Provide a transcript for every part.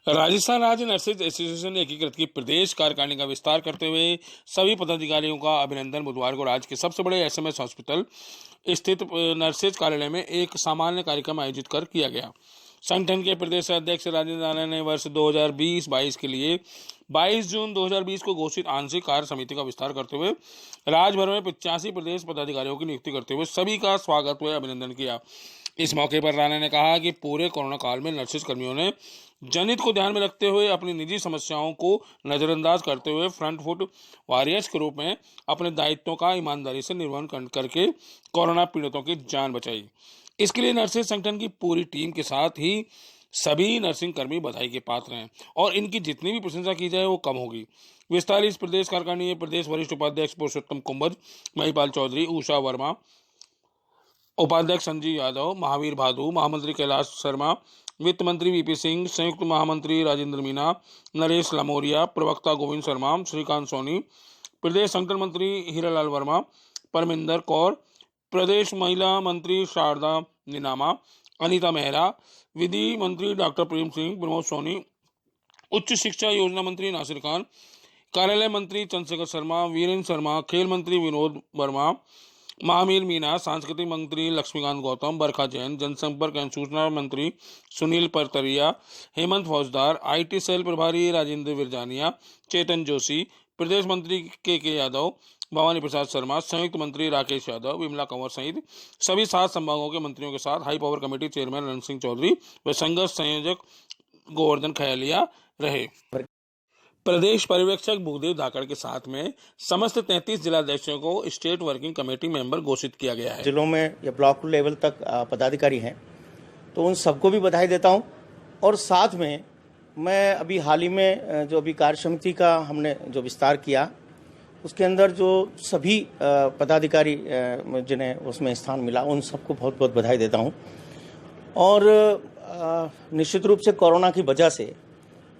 राजस्थान राज्य nurses association ने एकीकृत की प्रदेश कार्यकारिणी का विस्तार करते हुए सभी पदाधिकारियों का अभिनंदन। बुधवार को राज्य के सबसे बड़े एसएमएस हॉस्पिटल स्थित नर्सेज कार्यालय में एक सामान्य कार्यक्रम आयोजित कर किया गया। संगठन के प्रदेश अध्यक्ष राजेंद्र राणा ने वर्ष 2020-22 के लिए 22 जून 2020 को घोषित आंशिक कार्य समिति का विस्तार करते हुए राज्य भर में 85 प्रदेश पदाधिकारियों की नियुक्ति करते हुए सभी का स्वागत व अभिनंदन किया। इस मौके पर राणा ने कहा कि पूरे कोरोना काल में नर्सेज कर्मियों ने जनहित को ध्यान में रखते हुए अपनी निजी समस्याओं को नजरअंदाज करते हुए फ्रंट फुट वॉरियर्स के रूप में अपने दायित्वों का ईमानदारी से निर्वहन करके कोरोना पीड़ितों की जान बचाई। इसके लिए नर्सेज संगठन की पूरी टीम के साथ ही सभी नर्सिंग कर्मी बधाई के पात्र हैं और इनकी जितनी भी प्रशंसा की जाए वो कम होगी। विस्तारित प्रदेश कार्यकारिणी में प्रदेश वरिष्ठ उपाध्यक्ष पुरुषोत्तम कुंभज, महिपाल चौधरी, उषा वर्मा, उपाध्यक्ष संजीव यादव, महावीर भादु, महामंत्री कैलाश शर्मा, वित्त मंत्री वीपी सिंह, संयुक्त महामंत्री राजेंद्र मीना, नरेश लामोरिया, प्रवक्ता गोविंद शर्मा, श्रीकांत सोनी, प्रदेश संगठन मंत्री हीरालाल वर्मा, परमिंदर कौर, प्रदेश महिला मंत्री शारदा निनामा, अनीता मेहरा, विधि मंत्री डॉक्टर प्रेम सिंह, प्रमोद सोनी, उच्च शिक्षा योजना मंत्री नासिर खान, कार्यालय मंत्री चंद्रशेखर शर्मा, वीरेंद्र शर्मा, खेल मंत्री विनोद वर्मा, महावीर मीना, सांस्कृतिक मंत्री लक्ष्मीकांत गौतम, बरखा जैन, जनसंपर्क एवं सूचना मंत्री सुनील परतरिया, हेमंत फौजदार, आईटी सेल प्रभारी राजेंद्र विरजानिया, चेतन जोशी, प्रदेश मंत्री के यादव, भवानी प्रसाद शर्मा, संयुक्त मंत्री राकेश यादव, विमला कंवर सहित सभी 7 संभागों के मंत्रियों के साथ हाई पावर कमेटी चेयरमैन रण सिंह चौधरी व संघर्ष संयोजक गोवर्धन खयालिया रहे। प्रदेश पर्यवेक्षक भूदेव धाकड़ के साथ में समस्त 33 जिलाध्यक्षों को स्टेट वर्किंग कमेटी मेंबर घोषित किया गया है। जिलों में या ब्लॉक लेवल तक पदाधिकारी हैं, तो उन सबको भी बधाई देता हूं। और साथ में मैं अभी हाल ही में जो अभी कार्य समिति का हमने जो विस्तार किया, उसके अंदर जो सभी पदाधिकारी जिन्हें उसमें स्थान मिला, उन सबको बहुत बहुत बधाई देता हूं। और निश्चित रूप से कोरोना की वजह से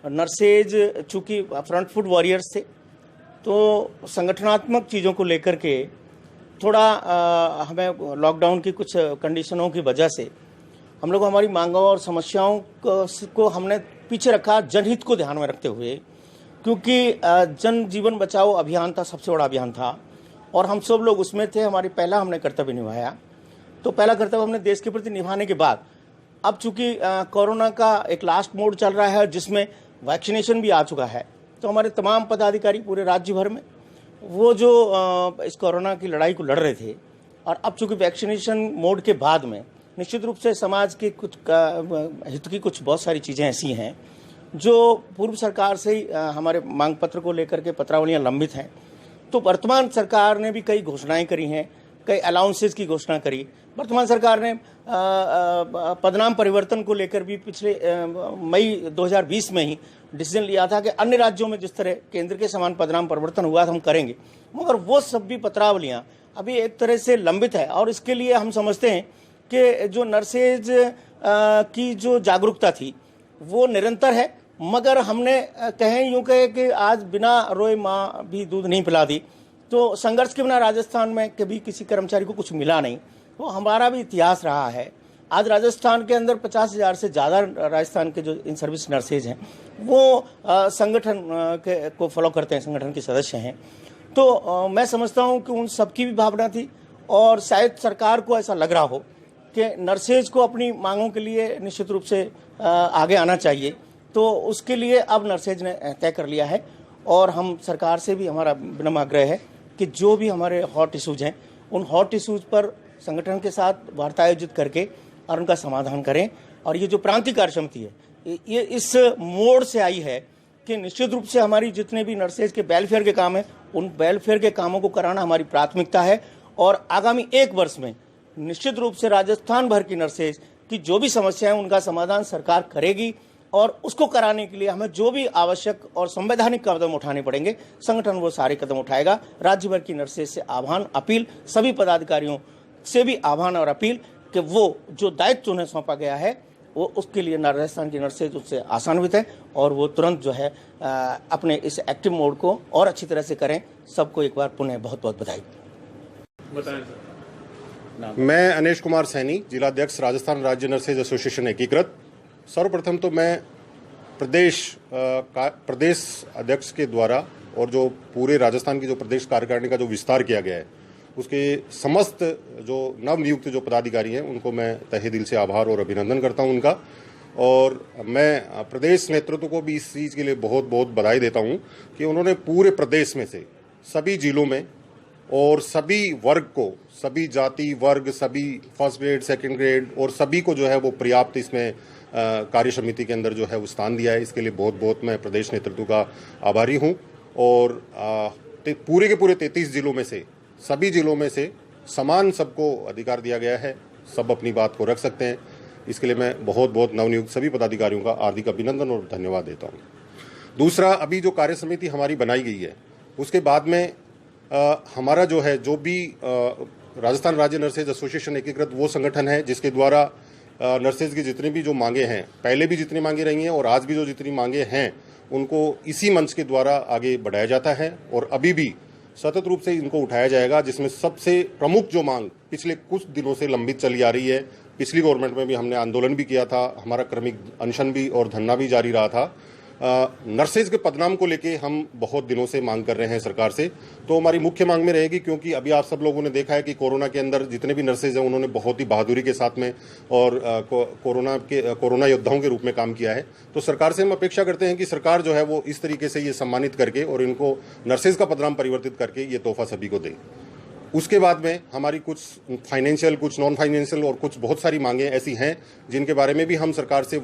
नर्सेज चूँकि फ्रंट फुट वॉरियर्स थे, तो संगठनात्मक चीज़ों को लेकर के थोड़ा हमें लॉकडाउन की कुछ कंडीशनों की वजह से हम लोग हमारी मांगों और समस्याओं को हमने पीछे रखा, जनहित को ध्यान में रखते हुए, क्योंकि जन जीवन बचाओ अभियान था, सबसे बड़ा अभियान था और हम सब लोग उसमें थे। पहला हमने कर्तव्य निभाया, तो पहला कर्तव्य हमने देश के प्रति निभाने के बाद अब चूंकि कोरोना का एक लास्ट मोड चल रहा है जिसमें वैक्सीनेशन भी आ चुका है, तो हमारे तमाम पदाधिकारी पूरे राज्य भर में वो जो इस कोरोना की लड़ाई को लड़ रहे थे, और अब चूंकि वैक्सीनेशन मोड के बाद में निश्चित रूप से समाज के कुछ हित की कुछ बहुत सारी चीज़ें ऐसी हैं जो पूर्व सरकार से ही हमारे मांग पत्र को लेकर के पत्रावलियाँ लंबित हैं। तो वर्तमान सरकार ने भी कई घोषणाएं करी हैं, कई अलाउंसेस की घोषणा करी। वर्तमान सरकार ने पदनाम परिवर्तन को लेकर भी पिछले मई 2020 में ही डिसीजन लिया था कि अन्य राज्यों में जिस तरह केंद्र के समान पदनाम परिवर्तन हुआ था हम करेंगे, मगर वो सब भी पत्रावलियाँ अभी एक तरह से लंबित है। और इसके लिए हम समझते हैं कि जो नर्सेज की जो जागरूकता थी वो निरंतर है, मगर हमने कहें यूँ कहे कि आज बिना रोए माँ भी दूध नहीं पिला दी। तो संघर्ष के बिना राजस्थान में कभी किसी कर्मचारी को कुछ मिला नहीं, तो हमारा भी इतिहास रहा है। आज राजस्थान के अंदर 50,000 से ज़्यादा राजस्थान के जो इन सर्विस नर्सेज हैं वो संगठन को फॉलो करते हैं, संगठन के सदस्य हैं। तो मैं समझता हूं कि उन सबकी भी भावना थी और शायद सरकार को ऐसा लग रहा हो कि नर्सेज को अपनी मांगों के लिए निश्चित रूप से आगे आना चाहिए। तो उसके लिए अब नर्सेज ने तय कर लिया है और हम सरकार से भी हमारा विनम्र आग्रह है कि जो भी हमारे हॉट इशूज हैं उन हॉट इशूज पर संगठन के साथ वार्ता आयोजित करके और उनका समाधान करें। और ये जो प्रांतीय कार्य समिति है ये इस मोड़ से आई है कि निश्चित रूप से हमारी जितने भी नर्सेज के वेलफेयर के काम है उन वेलफेयर के कामों को कराना हमारी प्राथमिकता है। और आगामी 1 वर्ष में निश्चित रूप से राजस्थान भर की नर्सेज की जो भी समस्या है उनका समाधान सरकार करेगी और उसको कराने के लिए हमें जो भी आवश्यक और संवैधानिक कदम उठाने पड़ेंगे संगठन वो सारे कदम उठाएगा। राज्य भर की नर्सेज से आह्वान, अपील, सभी पदाधिकारियों से भी आह्वान और अपील कि वो जो दायित्व उन्हें सौंपा गया है वो उसके लिए राजस्थान की नर्सेज उससे आसान्वित है और वो तुरंत जो है अपने इस एक्टिव मोड को और अच्छी तरह से करें। सबको एक बार पुनः बहुत बहुत बधाई। बताएं सर। मैं अनेश कुमार सैनी, जिलाध्यक्ष राजस्थान राज्य नर्सेज एसोसिएशन एकीकृत। सर्वप्रथम तो मैं प्रदेश अध्यक्ष के द्वारा और जो पूरे राजस्थान की जो प्रदेश कार्यकारिणी का जो विस्तार किया गया है उसके समस्त जो नवनियुक्त जो पदाधिकारी हैं उनको मैं तहे दिल से आभार और अभिनंदन करता हूं उनका। और मैं प्रदेश नेतृत्व को भी इस चीज़ के लिए बहुत बहुत बधाई देता हूं कि उन्होंने पूरे प्रदेश में से सभी जिलों में और सभी वर्ग को, सभी जाति वर्ग, सभी फर्स्ट ग्रेड सेकंड ग्रेड और सभी को जो है वो पर्याप्त इसमें कार्य समिति के अंदर जो है वो स्थान दिया है। इसके लिए बहुत बहुत मैं प्रदेश नेतृत्व का आभारी हूं। और पूरे के पूरे 33 जिलों में से सभी जिलों में से समान सबको अधिकार दिया गया है, सब अपनी बात को रख सकते हैं। इसके लिए मैं बहुत बहुत नवनियुक्त सभी पदाधिकारियों का हार्दिक अभिनंदन और धन्यवाद देता हूं। दूसरा, अभी जो कार्य समिति हमारी बनाई गई है उसके बाद में हमारा जो है जो भी राजस्थान राज्य नर्सेज एसोसिएशन एकीकृत वो संगठन है जिसके द्वारा नर्सेज की जितनी भी जो मांगे हैं, पहले भी जितनी मांगे रही हैं और आज भी जो जितनी मांगे हैं, उनको इसी मंच के द्वारा आगे बढ़ाया जाता है और अभी भी सतत रूप से इनको उठाया जाएगा। जिसमें सबसे प्रमुख जो मांग पिछले कुछ दिनों से लंबित चली आ रही है, पिछली गवर्नमेंट में भी हमने आंदोलन भी किया था, हमारा क्रमिक अनशन भी और धरना भी जारी रहा था। नर्सेज के पदनाम को लेके हम बहुत दिनों से मांग कर रहे हैं सरकार से, तो हमारी मुख्य मांग में रहेगी, क्योंकि अभी आप सब लोगों ने देखा है कि कोरोना के अंदर जितने भी नर्सेज हैं उन्होंने बहुत ही बहादुरी के साथ में और कोरोना योद्धाओं के रूप में काम किया है। तो सरकार से हम अपेक्षा करते हैं कि सरकार जो है वो इस तरीके से ये सम्मानित करके और इनको नर्सेज का पदनाम परिवर्तित करके ये तोहफा सभी को दे। उसके बाद में हमारी कुछ फाइनेंशियल, कुछ नॉन फाइनेंशियल और कुछ बहुत सारी मांगें ऐसी हैं जिनके बारे में भी हम सरकार से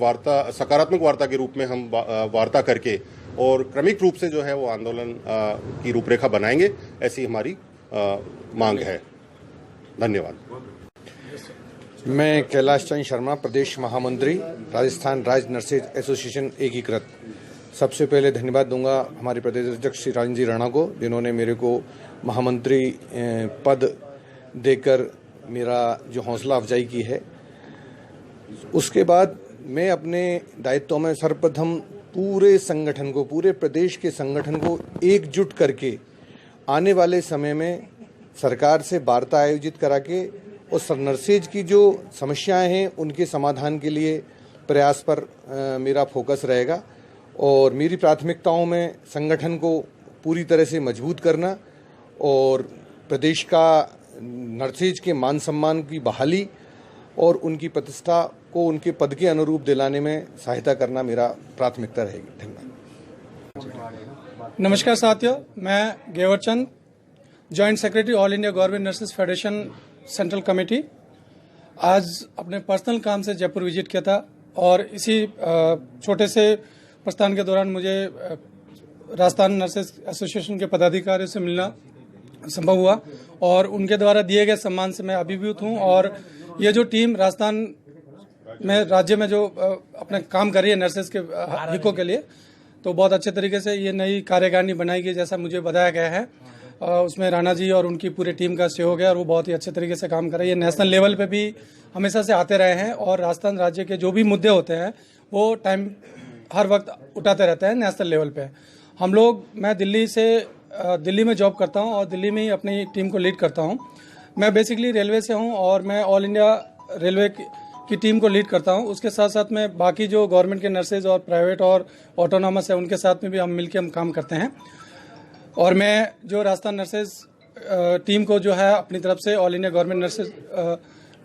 सकारात्मक वार्ता के रूप में हम वार्ता करके और क्रमिक रूप से जो है वो आंदोलन की रूपरेखा बनाएंगे, ऐसी हमारी मांग है। धन्यवाद। मैं कैलाश चंद शर्मा, प्रदेश महामंत्री, राजस्थान राज्य नर्सेज एसोसिएशन एकीकृत। सबसे पहले धन्यवाद दूंगा हमारे प्रदेश अध्यक्ष श्री राजन जी राणा को, जिन्होंने मेरे को महामंत्री पद देकर मेरा जो हौसला अफजाई की है। उसके बाद मैं अपने दायित्वों में सर्वप्रथम पूरे संगठन को, पूरे प्रदेश के संगठन को एकजुट करके आने वाले समय में सरकार से वार्ता आयोजित करा के और नर्सेज की जो समस्याएं हैं उनके समाधान के लिए प्रयास पर मेरा फोकस रहेगा। और मेरी प्राथमिकताओं में संगठन को पूरी तरह से मजबूत करना और प्रदेश का नर्सेज के मान सम्मान की बहाली और उनकी प्रतिष्ठा को उनके पद के अनुरूप दिलाने में सहायता करना मेरा प्राथमिकता रहेगी। धन्यवाद। नमस्कार साथियों, मैं Gewar Chand, joint secretary all India government nurses federation central committee, आज अपने पर्सनल काम से जयपुर विजिट किया था और इसी छोटे से प्रस्थान के दौरान मुझे राजस्थान नर्सेज एसोसिएशन के पदाधिकारियों से मिलना संभव हुआ और उनके द्वारा दिए गए सम्मान से मैं अभिभूत हूं। और ये जो टीम राजस्थान में, राज्य में जो अपने काम कर रही है नर्सेज के हितों के लिए, तो बहुत अच्छे तरीके से ये नई कार्यकारिणी बनाई गई जैसा मुझे बताया गया है। उसमें राणा जी और उनकी पूरी टीम का सहयोग है और वो बहुत ही अच्छे तरीके से काम कर रही है। नेशनल लेवल पे भी हमेशा से आते रहे हैं और राजस्थान राज्य के जो भी मुद्दे होते हैं वो हर वक्त उठाते रहते हैं नेशनल लेवल पे। हम लोग, मैं दिल्ली में जॉब करता हूं और दिल्ली में ही अपनी टीम को लीड करता हूं। मैं बेसिकली रेलवे से हूं और मैं ऑल इंडिया रेलवे की टीम को लीड करता हूं। उसके साथ साथ में बाकी जो गवर्नमेंट के नर्सेज और प्राइवेट और ऑटोनॉमस है उनके साथ में भी हम मिलकर हम काम करते हैं। और मैं जो राजस्थान नर्सेज टीम को जो है अपनी तरफ से all India government nurses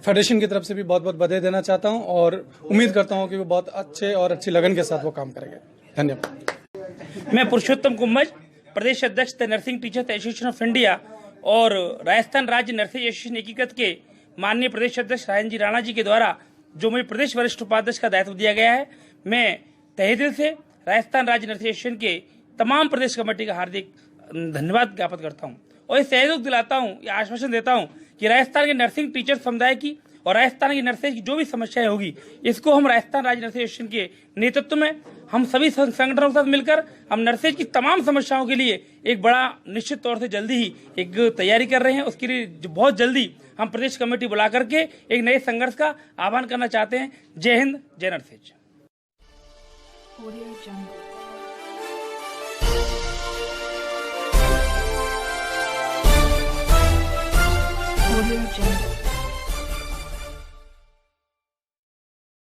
federation की तरफ से भी बहुत बहुत बधाई देना चाहता हूं और उम्मीद करता हूं कि वो बहुत अच्छे और अच्छी लगन के साथ वो काम करेंगे। धन्यवाद। मैं पुरुषोत्तम कुंभज, प्रदेश अध्यक्ष the nursing teachers association of India और राजस्थान राज्य नर्सेज एसोसिएशन एकीकृत के माननीय प्रदेश अध्यक्ष राजन जी राणा जी के द्वारा जो मुझे प्रदेश वरिष्ठ उपाध्यक्ष का दायित्व दिया गया है, मैं तहे दिल से राजस्थान राज्य नर्सेज एसोसिएशन के तमाम प्रदेश कमेटी का हार्दिक धन्यवाद ज्ञापित करता हूं और ये सहयोग दिलाता हूं, ये आश्वासन देता हूं कि राजस्थान के नर्सिंग टीचर समुदाय की और राजस्थान की नर्सेज की जो भी समस्याएं होगी, इसको हम राजस्थान राज्य नर्सेज एसोसिएशन के नेतृत्व में हम सभी संगठनों के साथ मिलकर हम नर्सेज की तमाम समस्याओं के लिए एक बड़ा निश्चित तौर से जल्दी ही एक तैयारी कर रहे हैं। उसके लिए बहुत जल्दी हम प्रदेश कमेटी बुला करके एक नए संघर्ष का आह्वान करना चाहते हैं। जय हिंद, जय नर्सेज। Audio Jungle.